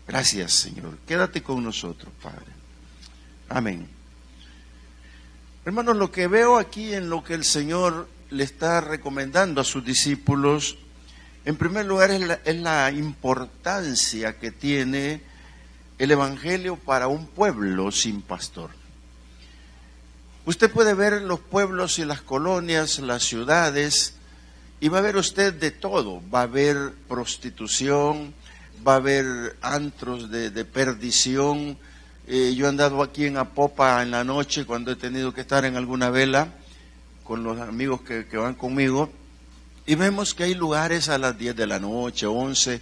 Gracias, Señor. Quédate con nosotros, Padre. Amén. Hermanos, lo que veo aquí en lo que el Señor le está recomendando a sus discípulos, en primer lugar es la importancia que tiene el Evangelio para un pueblo sin pastor. Usted puede ver los pueblos y las colonias, las ciudades, y va a ver usted de todo. Va a haber prostitución, va a haber antros de perdición. Yo he andado aquí en Apopa en la noche cuando he tenido que estar en alguna vela con los amigos que van conmigo, y vemos que hay lugares a las 10 de la noche, 11,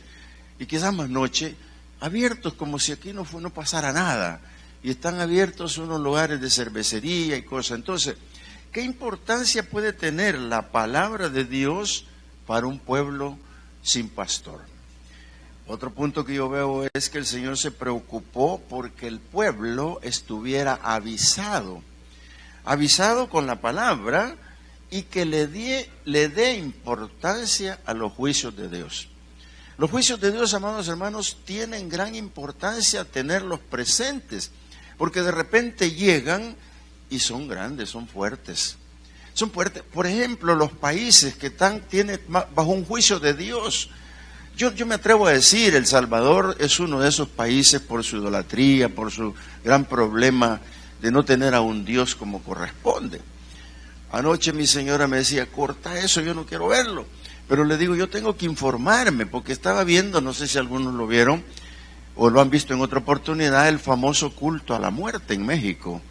y quizás más noche, abiertos como si aquí no pasara nada, y están abiertos unos lugares de cervecería y cosas. Entonces, ¿qué importancia puede tener la palabra de Dios para un pueblo sin pastor? Otro punto que yo veo es que el Señor se preocupó porque el pueblo estuviera avisado con la palabra, y que le dé importancia a los juicios de Dios. Los juicios de Dios, amados hermanos, tienen gran importancia tenerlos presentes, porque de repente llegan y son grandes, son fuertes. Son fuertes. Por ejemplo, los países que tienen bajo un juicio de Dios. Yo me atrevo a decir, El Salvador es uno de esos países por su idolatría, por su gran problema de no tener a un Dios como corresponde. Anoche mi señora me decía, corta eso, yo no quiero verlo. Pero le digo, yo tengo que informarme, porque estaba viendo, no sé si algunos lo vieron o lo han visto en otra oportunidad, el famoso culto a la muerte en México.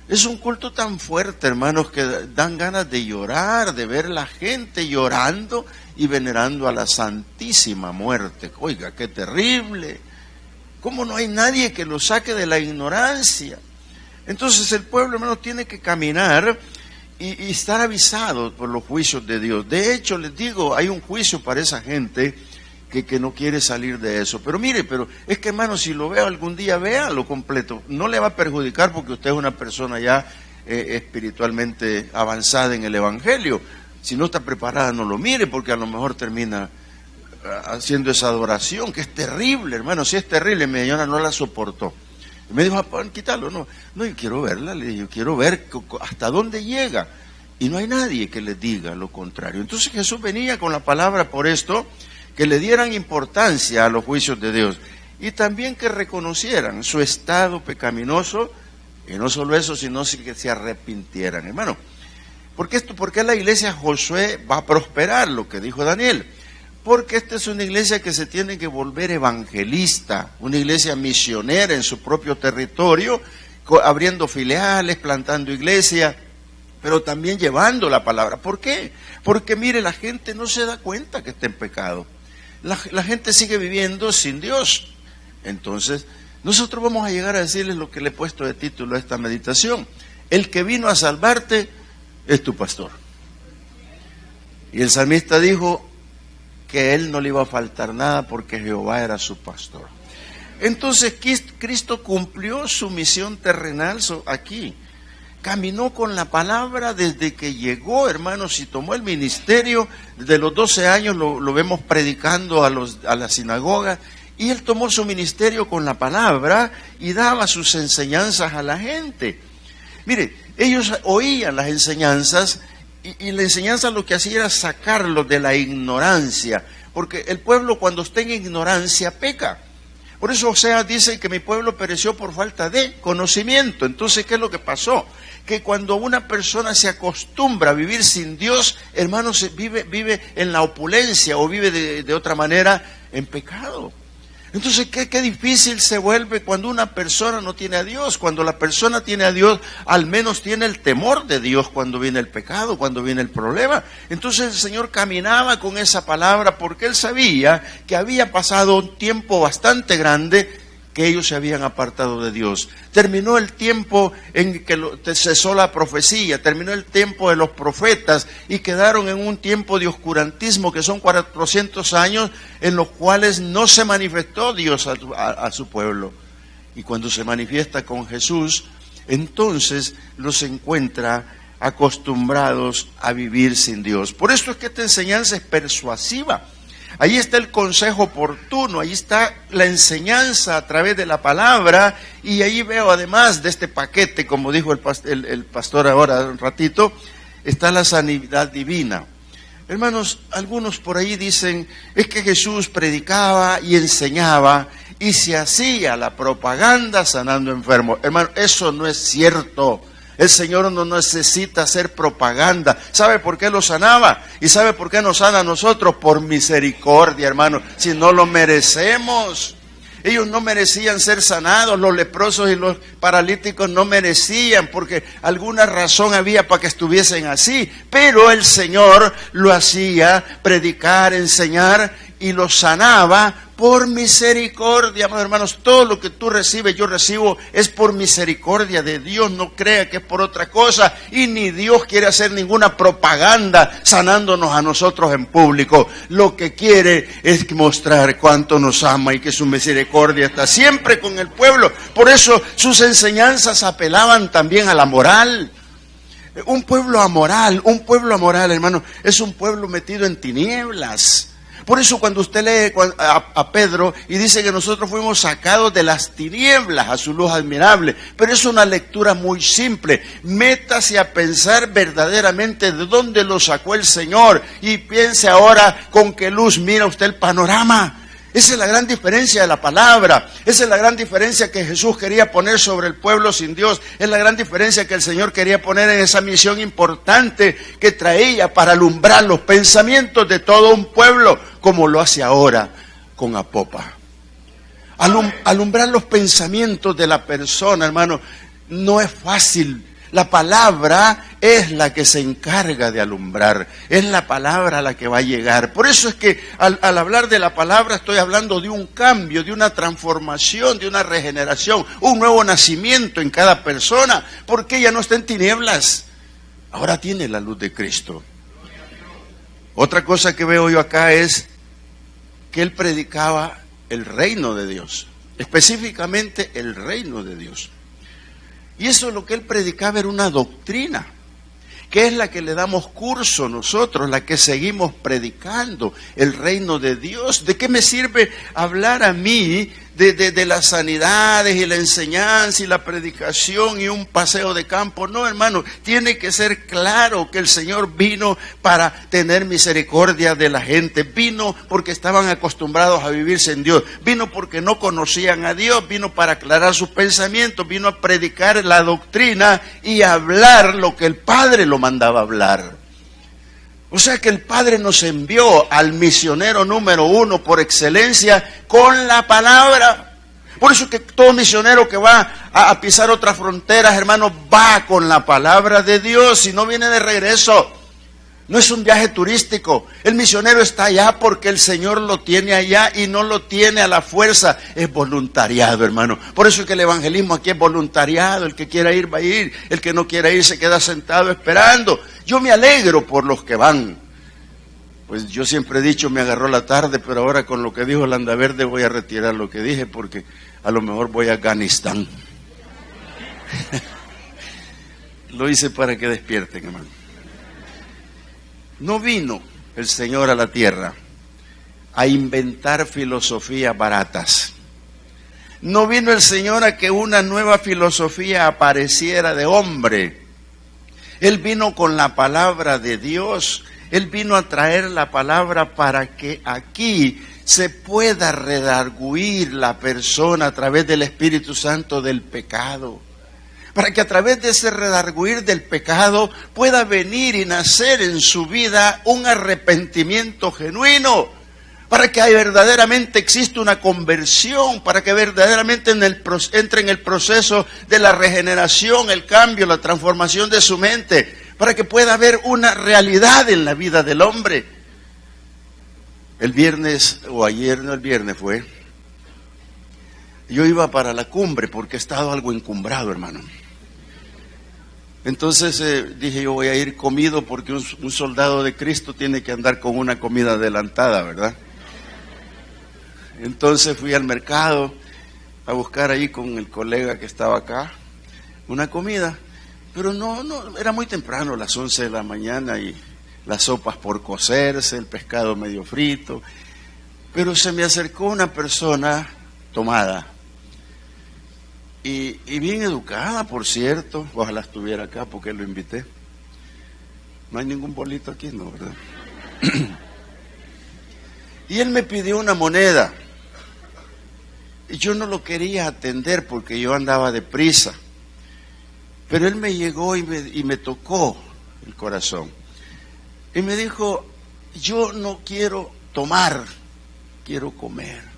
Es un culto tan fuerte, hermanos, que dan ganas de llorar, de ver la gente llorando y venerando a la Santísima Muerte. Oiga, qué terrible. ¿Cómo no hay nadie que lo saque de la ignorancia? Entonces el pueblo, hermanos, tiene que caminar y estar avisado por los juicios de Dios. De hecho, les digo, hay un juicio para esa gente que no quiere salir de eso. Pero mire, es que, hermano, si lo veo algún día, véalo completo. No le va a perjudicar porque usted es una persona ya espiritualmente avanzada en el Evangelio. Si no está preparada, no lo mire, porque a lo mejor termina haciendo esa adoración, que es terrible, hermano. Si es terrible, mi señora no la soportó. Y me dijo, quítalo. No, yo quiero verla, le dije, yo quiero ver hasta dónde llega. Y no hay nadie que le diga lo contrario. Entonces Jesús venía con la palabra por esto, que le dieran importancia a los juicios de Dios, y también que reconocieran su estado pecaminoso, y no solo eso, sino que se arrepintieran, hermano. ¿Por qué la iglesia Josué va a prosperar? Lo que dijo Daniel. Porque esta es una iglesia que se tiene que volver evangelista, una iglesia misionera en su propio territorio, abriendo filiales, plantando iglesias, pero también llevando la palabra. ¿Por qué? Porque mire, la gente no se da cuenta que está en pecado. La gente sigue viviendo sin Dios. Entonces, nosotros vamos a llegar a decirles lo que le he puesto de título a esta meditación. El que vino a salvarte es tu pastor. Y el salmista dijo que él no le iba a faltar nada porque Jehová era su pastor. Entonces, Cristo cumplió su misión terrenal aquí. Caminó con la palabra desde que llegó, hermanos, y tomó el ministerio. Desde los 12 años lo vemos predicando a la sinagoga, y él tomó su ministerio con la palabra y daba sus enseñanzas a la gente. Mire, ellos oían las enseñanzas, y la enseñanza lo que hacía era sacarlos de la ignorancia, porque el pueblo cuando está en ignorancia peca. Por eso Oseas dice que mi pueblo pereció por falta de conocimiento. Entonces, ¿qué es lo que pasó? Que cuando una persona se acostumbra a vivir sin Dios, hermanos, vive en la opulencia o vive de otra manera en pecado. Entonces, qué difícil se vuelve cuando una persona no tiene a Dios. Cuando la persona tiene a Dios, al menos tiene el temor de Dios cuando viene el pecado, cuando viene el problema. Entonces el Señor caminaba con esa palabra porque Él sabía que había pasado un tiempo bastante grande que ellos se habían apartado de Dios. Terminó el tiempo en que cesó la profecía, terminó el tiempo de los profetas y quedaron en un tiempo de oscurantismo que son 400 años en los cuales no se manifestó Dios a su pueblo. Y cuando se manifiesta con Jesús, entonces los encuentra acostumbrados a vivir sin Dios. Por eso es que esta enseñanza es persuasiva. Ahí está el consejo oportuno, ahí está la enseñanza a través de la palabra, y ahí veo, además de este paquete, como dijo el pastor ahora un ratito, está la sanidad divina. Hermanos, algunos por ahí dicen, es que Jesús predicaba y enseñaba y se hacía la propaganda sanando enfermos. Hermano, eso no es cierto. El Señor no necesita hacer propaganda. ¿Sabe por qué lo sanaba? ¿Y sabe por qué nos sana a nosotros? Por misericordia, hermano. Si no lo merecemos. Ellos no merecían ser sanados, los leprosos y los paralíticos no merecían, porque alguna razón había para que estuviesen así. Pero el Señor lo hacía predicar, enseñar y los sanaba por misericordia. Hermanos, todo lo que tú recibes, yo recibo, es por misericordia de Dios. No crea que es por otra cosa. Y ni Dios quiere hacer ninguna propaganda sanándonos a nosotros en público. Lo que quiere es mostrar cuánto nos ama y que su misericordia está siempre con el pueblo. Por eso sus enseñanzas apelaban también a la moral. Un pueblo amoral, hermano, es un pueblo metido en tinieblas. Por eso cuando usted lee a Pedro y dice que nosotros fuimos sacados de las tinieblas a su luz admirable, pero es una lectura muy simple. Métase a pensar verdaderamente de dónde lo sacó el Señor y piense ahora con qué luz mira usted el panorama. Esa es la gran diferencia de la palabra. Esa es la gran diferencia que Jesús quería poner sobre el pueblo sin Dios. Es la gran diferencia que el Señor quería poner en esa misión importante que traía para alumbrar los pensamientos de todo un pueblo, como lo hace ahora con Apopa. Alumbrar los pensamientos de la persona, hermano, no es fácil. La palabra es la que se encarga de alumbrar, es la palabra la que va a llegar. Por eso es que al hablar de la palabra estoy hablando de un cambio, de una transformación, de una regeneración, un nuevo nacimiento en cada persona, porque ella no está en tinieblas, ahora tiene la luz de Cristo. Otra cosa que veo yo acá es que él predicaba el reino de Dios, específicamente el reino de Dios. Y eso lo que él predicaba era una doctrina, que es la que le damos curso nosotros, la que seguimos predicando, el reino de Dios. ¿De qué me sirve hablar a mí de las sanidades y la enseñanza y la predicación y un paseo de campo? No, hermano, tiene que ser claro que el Señor vino para tener misericordia de la gente, vino porque estaban acostumbrados a vivir sin Dios, vino porque no conocían a Dios, vino para aclarar sus pensamientos, vino a predicar la doctrina y hablar lo que el Padre lo mandaba hablar. O sea que el Padre nos envió al misionero número 1 por excelencia con la palabra. Por eso que todo misionero que va a pisar otras fronteras, hermano, va con la palabra de Dios y no viene de regreso. No es un viaje turístico. El misionero está allá porque el Señor lo tiene allá y no lo tiene a la fuerza. Es voluntariado, hermano. Por eso es que el evangelismo aquí es voluntariado. El que quiera ir va a ir. El que no quiera ir se queda sentado esperando. Yo me alegro por los que van. Pues yo siempre he dicho, me agarró la tarde, pero ahora con lo que dijo Landaverde voy a retirar lo que dije porque a lo mejor voy a Afganistán. Lo hice para que despierten, hermano. No vino el Señor a la tierra a inventar filosofías baratas. No vino el Señor a que una nueva filosofía apareciera de hombre. Él vino con la palabra de Dios. Él vino a traer la palabra para que aquí se pueda redarguir la persona a través del Espíritu Santo del pecado. Para que a través de ese redarguir del pecado pueda venir y nacer en su vida un arrepentimiento genuino, para que verdaderamente exista una conversión, para que verdaderamente entre en el proceso de la regeneración, el cambio, la transformación de su mente, para que pueda haber una realidad en la vida del hombre. El viernes, o ayer, no el viernes fue, yo iba para la cumbre porque he estado algo encumbrado, hermano. Entonces dije, yo voy a ir comido porque un soldado de Cristo tiene que andar con una comida adelantada, ¿verdad? Entonces fui al mercado a buscar ahí con el colega que estaba acá una comida Pero no, era muy temprano, las 11 de la mañana, y las sopas por cocerse, el pescado medio frito. Pero se me acercó una persona tomada, y bien educada, por cierto. Ojalá estuviera acá porque lo invité. No hay ningún bolito aquí, ¿no? ¿Verdad? Y él me pidió una moneda. Y yo no lo quería atender porque yo andaba deprisa. Pero él me llegó y me tocó el corazón. Y me dijo, yo no quiero tomar, quiero comer.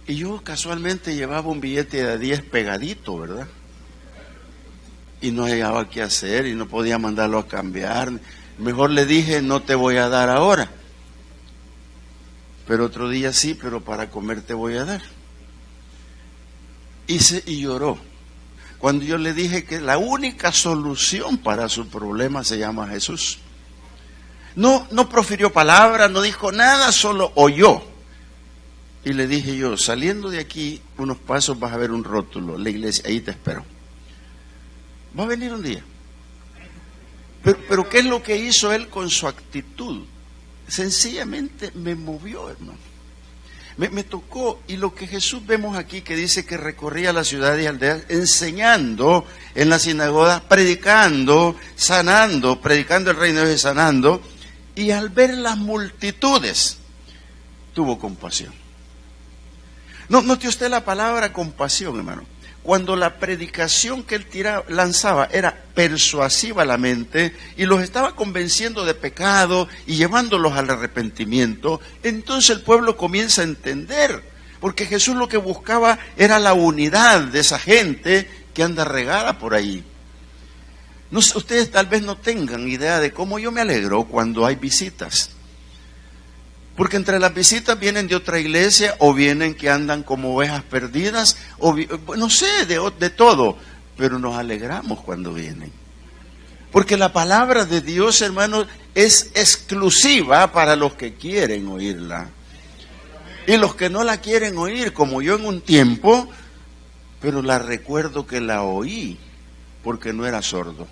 Y yo casualmente llevaba un billete de 10 pegadito, ¿verdad? Y no hallaba qué hacer y no podía mandarlo a cambiar. Mejor le dije, no te voy a dar ahora. Pero otro día sí, pero para comer te voy a dar. Y lloró. Cuando yo le dije que la única solución para su problema se llama Jesús. No profirió palabra, no dijo nada, solo oyó. Y le dije yo, saliendo de aquí unos pasos vas a ver un rótulo, la iglesia, ahí te espero. Va a venir un día. Pero ¿qué es lo que hizo él con su actitud? Sencillamente me movió, hermano. Me tocó. Y lo que Jesús vemos aquí, que dice que recorría las ciudades y aldeas, enseñando en las sinagogas, predicando, sanando, predicando el reino de Dios y sanando. Y al ver las multitudes, tuvo compasión. Note usted la palabra compasión, hermano. Cuando la predicación que él lanzaba era persuasiva a la mente y los estaba convenciendo de pecado y llevándolos al arrepentimiento, entonces el pueblo comienza a entender, porque Jesús lo que buscaba era la unidad de esa gente que anda regada por ahí. No, ustedes tal vez no tengan idea de cómo yo me alegro cuando hay visitas. Porque entre las visitas vienen de otra iglesia o vienen que andan como ovejas perdidas, o no sé, de todo, pero nos alegramos cuando vienen. Porque la palabra de Dios, hermanos, es exclusiva para los que quieren oírla. Y los que no la quieren oír, como yo en un tiempo, pero la recuerdo que la oí, porque no era sordo.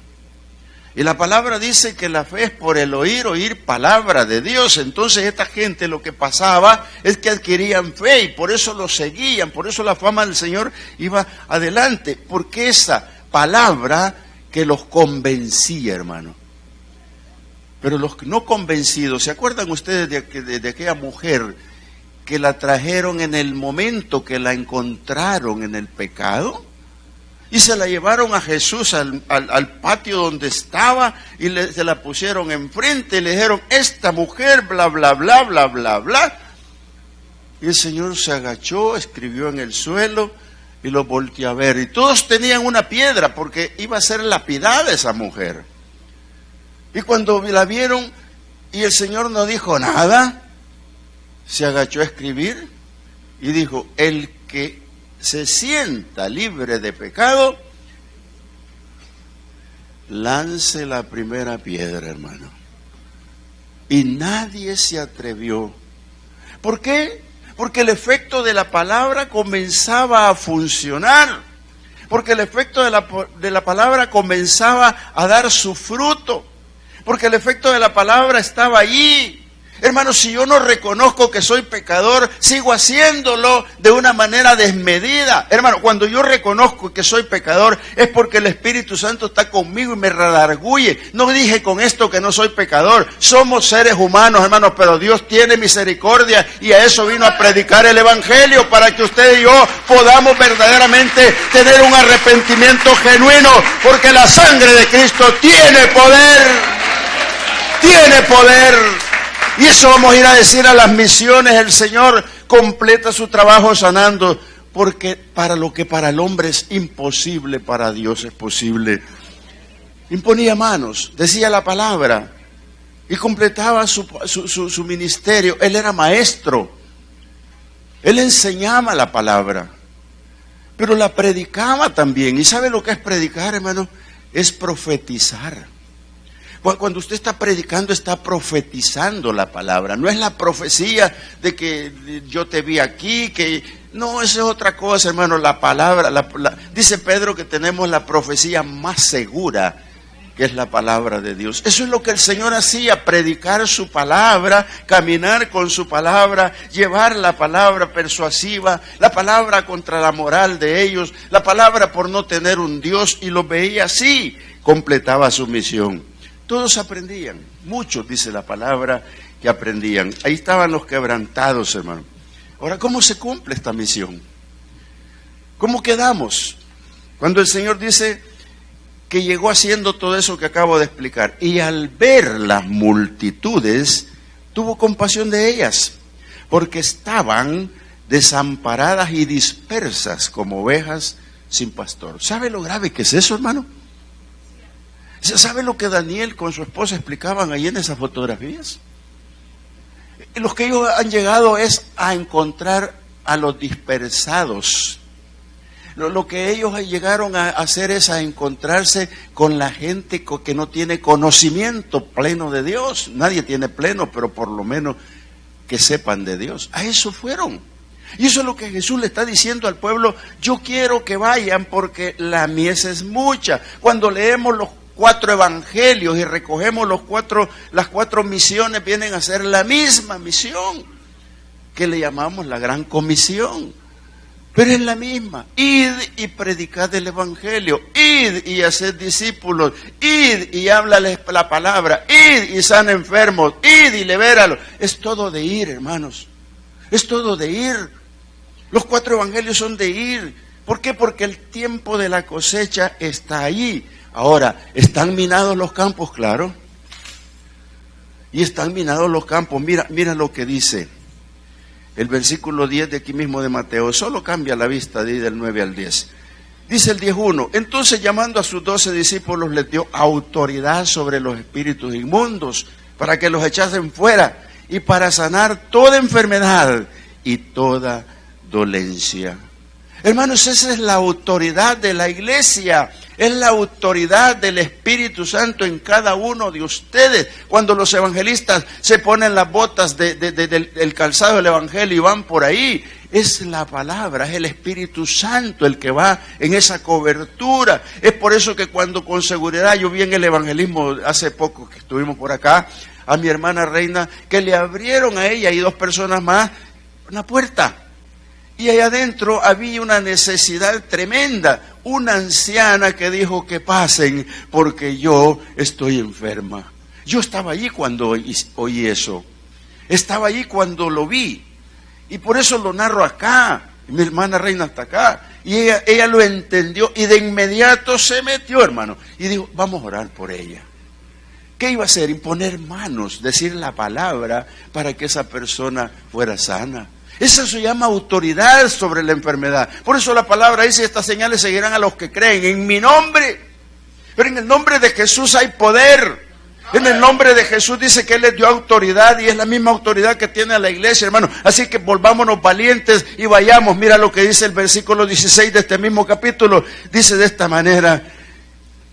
Y la palabra dice que la fe es por el oír palabra de Dios. Entonces esta gente lo que pasaba es que adquirían fe y por eso lo seguían, por eso la fama del Señor iba adelante, porque esa palabra que los convencía, hermano. Pero los no convencidos, ¿se acuerdan ustedes de aquella mujer que la trajeron en el momento que la encontraron en el pecado? Y se la llevaron a Jesús al patio donde estaba y se la pusieron enfrente y le dijeron, esta mujer, bla, bla, bla, bla, bla, bla. Y el Señor se agachó, escribió en el suelo y lo volteó a ver. Y todos tenían una piedra porque iba a ser lapidada esa mujer. Y cuando la vieron y el Señor no dijo nada, se agachó a escribir y dijo, el que se sienta libre de pecado, lance la primera piedra, hermano. Y nadie se atrevió. ¿Por qué? Porque el efecto de la palabra comenzaba a funcionar. Porque el efecto de la palabra comenzaba a dar su fruto. Porque el efecto de la palabra estaba allí. Hermano, si yo no reconozco que soy pecador, sigo haciéndolo de una manera desmedida. Hermano, cuando yo reconozco que soy pecador, es porque el Espíritu Santo está conmigo y me redarguye. No dije con esto que no soy pecador. Somos seres humanos, hermanos, pero Dios tiene misericordia y a eso vino a predicar el Evangelio, para que usted y yo podamos verdaderamente tener un arrepentimiento genuino, porque la sangre de Cristo tiene poder. Tiene poder. Y eso vamos a ir a decir a las misiones. El Señor completa su trabajo sanando, porque para lo que para el hombre es imposible, para Dios es posible. Imponía manos, decía la palabra y completaba su ministerio. Él era maestro, él enseñaba la palabra, pero la predicaba también. ¿Y sabe lo que es predicar, hermano? Es profetizar. Cuando usted está predicando, está profetizando la palabra. No es la profecía de que yo te vi aquí, que No, eso es otra cosa, hermano. La palabra, dice Pedro que tenemos la profecía más segura, que es la palabra de Dios. Eso es lo que el Señor hacía, predicar su palabra, caminar con su palabra, llevar la palabra persuasiva, la palabra contra la moral de ellos, la palabra por no tener un Dios, y los veía así, completaba su misión. Todos aprendían, muchos, dice la palabra, que aprendían. Ahí estaban los quebrantados, hermano. Ahora, ¿cómo se cumple esta misión? ¿Cómo quedamos? Cuando el Señor dice que llegó haciendo todo eso que acabo de explicar, y al ver las multitudes, tuvo compasión de ellas, porque estaban desamparadas y dispersas como ovejas sin pastor. ¿Sabe lo grave que es eso, hermano? ¿Sabe lo que Daniel con su esposa explicaban ahí en esas fotografías? Los que ellos han llegado es a encontrar a los dispersados. Lo que ellos llegaron a hacer es a encontrarse con la gente que no tiene conocimiento pleno de Dios. Nadie tiene pleno, pero por lo menos que sepan de Dios. A eso fueron. Y eso es lo que Jesús le está diciendo al pueblo. Yo quiero que vayan porque la mies es mucha. Cuando leemos los 4 evangelios y recogemos las 4 misiones, vienen a ser la misma misión, que le llamamos la gran comisión. Pero es la misma. Id y predicad el evangelio. Id y haced discípulos. Id y háblales la palabra. Id y sana enfermos. Id y libéralos. Es todo de ir, hermanos. Es todo de ir. Los 4 evangelios son de ir. ¿Por qué? Porque el tiempo de la cosecha está allí. Ahora, ¿están minados los campos? Claro. Y están minados los campos. Mira lo que dice el versículo 10 de aquí mismo de Mateo. Solo cambia la vista de ahí del 9 al 10. Dice el 10:1. Entonces, llamando a sus 12 discípulos, les dio autoridad sobre los espíritus inmundos para que los echasen fuera y para sanar toda enfermedad y toda dolencia. Hermanos, esa es la autoridad de la iglesia, es la autoridad del Espíritu Santo en cada uno de ustedes. Cuando los evangelistas se ponen las botas del calzado del evangelio y van por ahí, es la palabra, es el Espíritu Santo el que va en esa cobertura. Es por eso que cuando con seguridad, yo vi en el evangelismo hace poco que estuvimos por acá, a mi hermana Reina, que le abrieron a ella y 2 personas más una puerta. Y ahí adentro había una necesidad tremenda. Una anciana que dijo que pasen porque yo estoy enferma. Yo estaba allí cuando oí eso. Estaba allí cuando lo vi. Y por eso lo narro acá. Mi hermana Reina está acá. Y ella lo entendió y de inmediato se metió, hermano. Y dijo, vamos a orar por ella. ¿Qué iba a hacer? Imponer manos, decir la palabra para que esa persona fuera sana. Eso se llama autoridad sobre la enfermedad. Por eso la palabra dice, estas señales seguirán a los que creen en mi nombre. Pero en el nombre de Jesús hay poder. En el nombre de Jesús dice que Él les dio autoridad y es la misma autoridad que tiene a la iglesia, hermano. Así que volvámonos valientes y vayamos. Mira lo que dice el versículo 16 de este mismo capítulo. Dice de esta manera,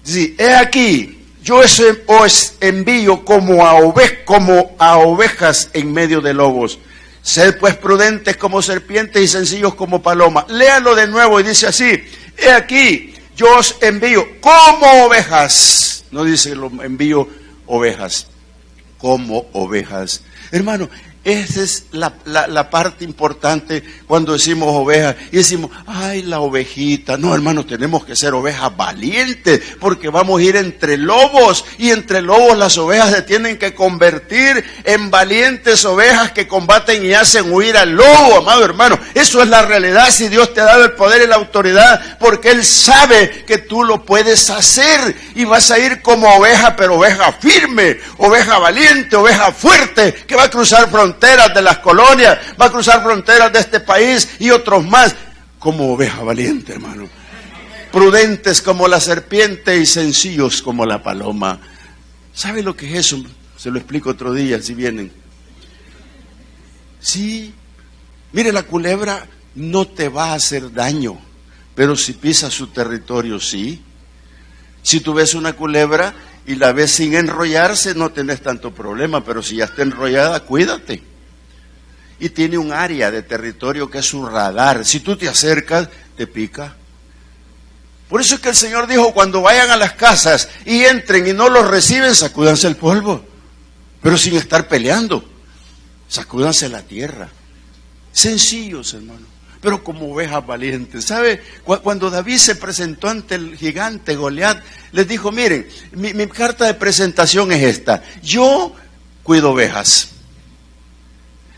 sí, he aquí, yo os envío como a ovejas en medio de lobos. Sed pues prudentes como serpientes y sencillos como palomas. Léalo de nuevo y dice así, he aquí, yo os envío como ovejas. No dice lo envío ovejas, como ovejas. Hermano, esa es la parte importante cuando decimos ovejas y decimos, ay, la ovejita. No, hermano, tenemos que ser ovejas valientes porque vamos a ir entre lobos y entre lobos las ovejas se tienen que convertir en valientes ovejas que combaten y hacen huir al lobo, amado hermano. Eso es la realidad si Dios te ha dado el poder y la autoridad porque Él sabe que tú lo puedes hacer y vas a ir como oveja, pero oveja firme, oveja valiente, oveja fuerte que va a cruzar fronteras de las colonias, va a cruzar fronteras de este país y otros más, como oveja valiente, hermano. Prudentes como la serpiente y sencillos como la paloma. ¿Sabe lo que es eso? Se lo explico otro día si vienen. Sí, mire, la culebra no te va a hacer daño, pero si pisas su territorio, sí. Si tú ves una culebra y la ves sin enrollarse, no tenés tanto problema, pero si ya está enrollada, cuídate. y tiene un área de territorio que es su radar. Si tú te acercas, te pica. Por eso es que el Señor dijo, cuando vayan a las casas y entren y no los reciben, sacúdanse el polvo, pero sin estar peleando, sacúdanse la tierra. Sencillos, hermano, pero como ovejas valientes. ¿Sabe? Cuando David se presentó ante el gigante Goliat, les dijo, miren, mi carta de presentación es esta: yo cuido ovejas,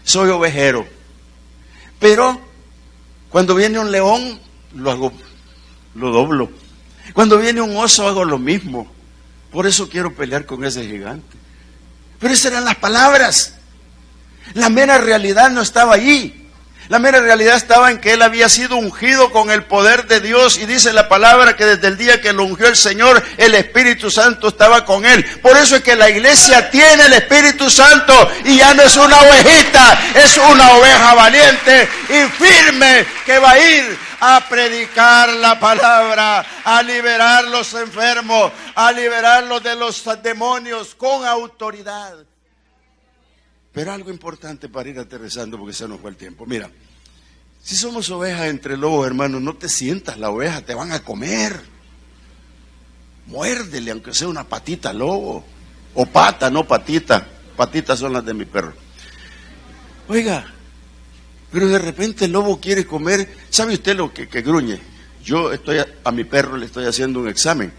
soy ovejero, pero cuando viene un león, lo doblo. Cuando viene un oso, hago lo mismo. Por eso quiero pelear con ese gigante. Pero esas eran las palabras. La mera realidad no estaba allí. La mera realidad estaba en que él había sido ungido con el poder de Dios, y dice la palabra que desde el día que lo ungió el Señor, el Espíritu Santo estaba con él. Por eso es que la iglesia tiene el Espíritu Santo y ya no es una ovejita, es una oveja valiente y firme que va a ir a predicar la palabra, a liberar los enfermos, a liberarlos de los demonios con autoridad. Pero algo importante para ir aterrizando, porque se nos fue el tiempo. Mira, si somos ovejas entre lobos, hermano, no te sientas la oveja, te van a comer. Muérdele, aunque sea una patita al lobo. O pata, no patita. Patitas son las de mi perro. Oiga, pero de repente el lobo quiere comer. ¿Sabe usted lo que gruñe? Yo a mi perro le estoy haciendo un examen.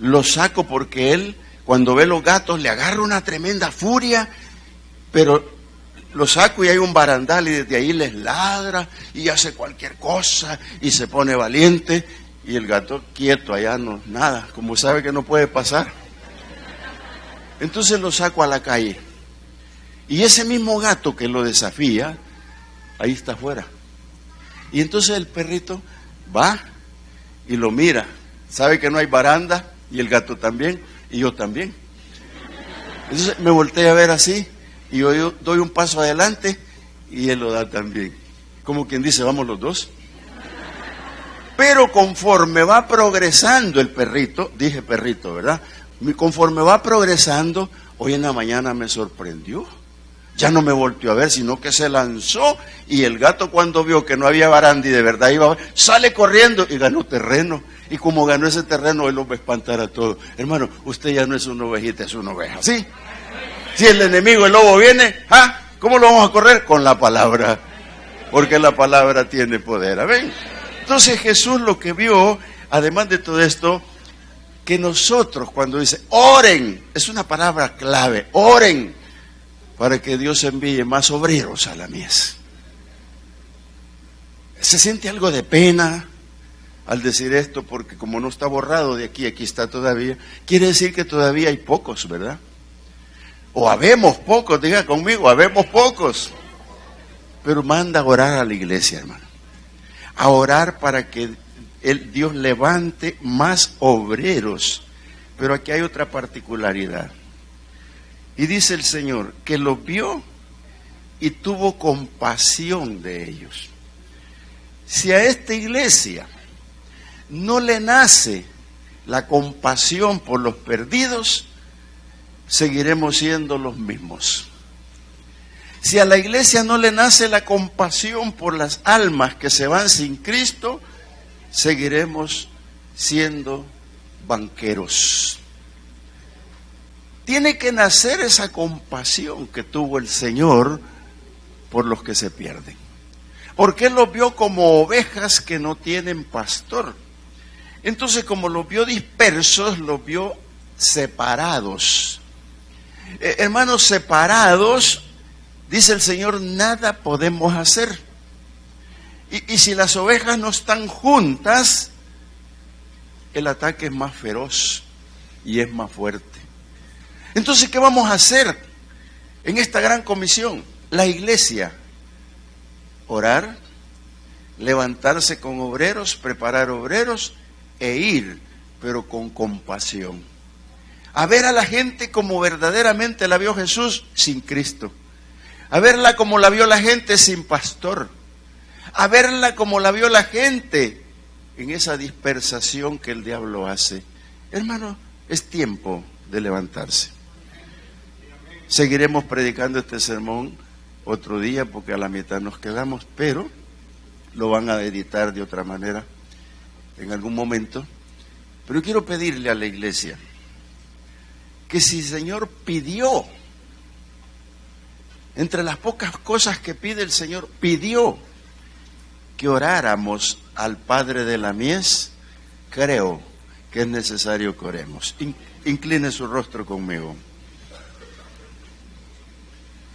Lo saco porque él, cuando ve los gatos, le agarra una tremenda furia. Pero lo saco y hay un barandal y desde ahí les ladra y hace cualquier cosa y se pone valiente, y el gato quieto allá, no, nada, como sabe que no puede pasar. Entonces lo saco a la calle y ese mismo gato que lo desafía, ahí está afuera. Y entonces el perrito va y lo mira, sabe que no hay baranda y el gato también y yo también. Entonces me volteé a ver así. Y yo doy un paso adelante y él lo da también. Como quien dice, vamos los dos. Pero conforme va progresando el perrito, dije perrito, ¿verdad? Conforme va progresando, hoy en la mañana me sorprendió. Ya no me volteó a ver, sino que se lanzó. Y el gato, cuando vio que no había baranda y de verdad iba, sale corriendo y ganó terreno. Y como ganó ese terreno, él lo va a espantar a todos. Hermano, usted ya no es una ovejita, es una oveja, ¿sí? Si el enemigo, el lobo, viene, ¿cómo lo vamos a correr? Con la palabra, porque la palabra tiene poder. ¿Ven? Entonces Jesús lo que vio, además de todo esto, que nosotros cuando dice oren, es una palabra clave, oren, para que Dios envíe más obreros a la mies. Se siente algo de pena al decir esto, porque como no está borrado de aquí, aquí está todavía, quiere decir que todavía hay pocos, ¿verdad? O habemos pocos, diga conmigo, habemos pocos. Pero manda a orar a la iglesia, hermano. A orar para que Dios levante más obreros. Pero aquí hay otra particularidad. Y dice el Señor que los vio y tuvo compasión de ellos. Si a esta iglesia no le nace la compasión por los perdidos, seguiremos siendo los mismos. Si a la iglesia no le nace la compasión por las almas que se van sin Cristo, seguiremos siendo banqueros. Tiene que nacer esa compasión que tuvo el Señor por los que se pierden. Porque Él los vio como ovejas que no tienen pastor. Entonces, como los vio dispersos, los vio separados. Hermanos, separados, dice el Señor, nada podemos hacer. Y si las ovejas no están juntas, el ataque es más feroz y es más fuerte. Entonces, ¿qué vamos a hacer en esta gran comisión? La iglesia, orar, levantarse con obreros, preparar obreros e ir, pero con compasión. A ver a la gente como verdaderamente la vio Jesús sin Cristo. A verla como la vio la gente sin pastor. A verla como la vio la gente en esa dispersación que el diablo hace. Hermano, es tiempo de levantarse. Seguiremos predicando este sermón otro día porque a la mitad nos quedamos, pero lo van a editar de otra manera en algún momento. Pero quiero pedirle a la iglesia que si el Señor pidió, entre las pocas cosas que pide el Señor, pidió que oráramos al Padre de la mies, creo que es necesario que oremos. Incline su rostro conmigo.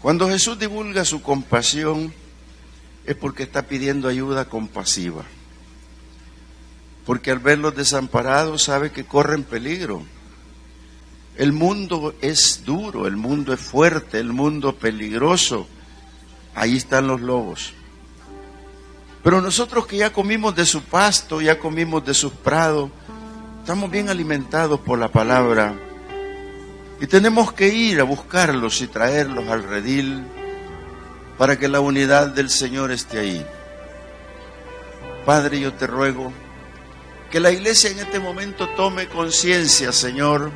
Cuando Jesús divulga su compasión, es porque está pidiendo ayuda compasiva. Porque al verlos desamparados sabe que corren peligro. El mundo es duro, el mundo es fuerte, el mundo peligroso. Ahí están los lobos. Pero nosotros que ya comimos de su pasto, ya comimos de sus prados, estamos bien alimentados por la palabra. Y tenemos que ir a buscarlos y traerlos al redil para que la unidad del Señor esté ahí. Padre, yo te ruego que la iglesia en este momento tome conciencia, Señor,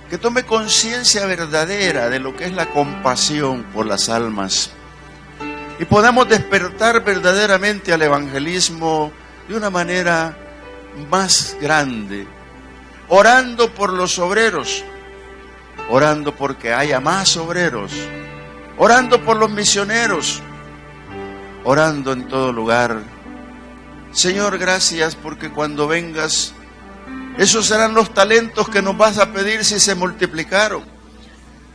que tome conciencia verdadera de lo que es la compasión por las almas y podamos despertar verdaderamente al evangelismo de una manera más grande, orando por los obreros, orando porque haya más obreros, orando por los misioneros, orando en todo lugar. Señor, gracias porque cuando vengas, esos serán los talentos que nos vas a pedir si se multiplicaron.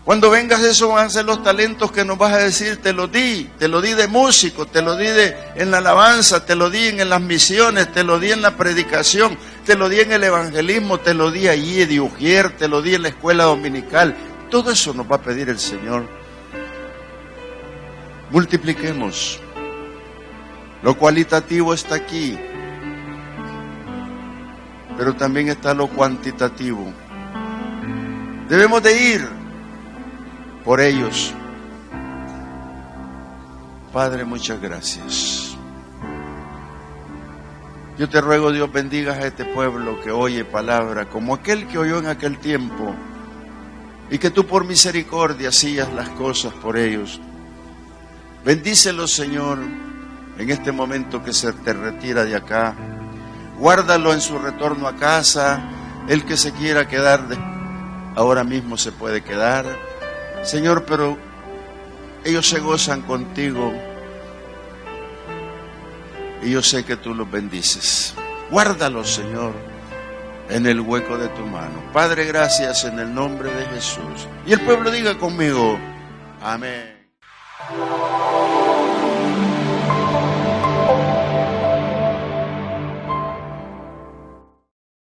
Cuando vengas, esos van a ser los talentos que nos vas a decir, te lo di de músico, te lo di en la alabanza, te lo di en las misiones, te lo di en la predicación, te lo di en el evangelismo, te lo di allí de Ujier, te lo di en la escuela dominical. Todo eso nos va a pedir el Señor. Multipliquemos. Lo cualitativo está aquí, pero también está lo cuantitativo. Debemos de ir por ellos. Padre, muchas gracias. Yo te ruego, Dios, bendigas a este pueblo que oye palabra, como aquel que oyó en aquel tiempo, y que tú por misericordia hacías las cosas por ellos. Bendícelos, Señor, en este momento que se te retira de acá. Guárdalo en su retorno a casa. El que se quiera quedar ahora mismo se puede quedar, Señor, pero ellos se gozan contigo y yo sé que tú los bendices. Guárdalos, Señor, en el hueco de tu mano. Padre, gracias en el nombre de Jesús. Y el pueblo diga conmigo, amén.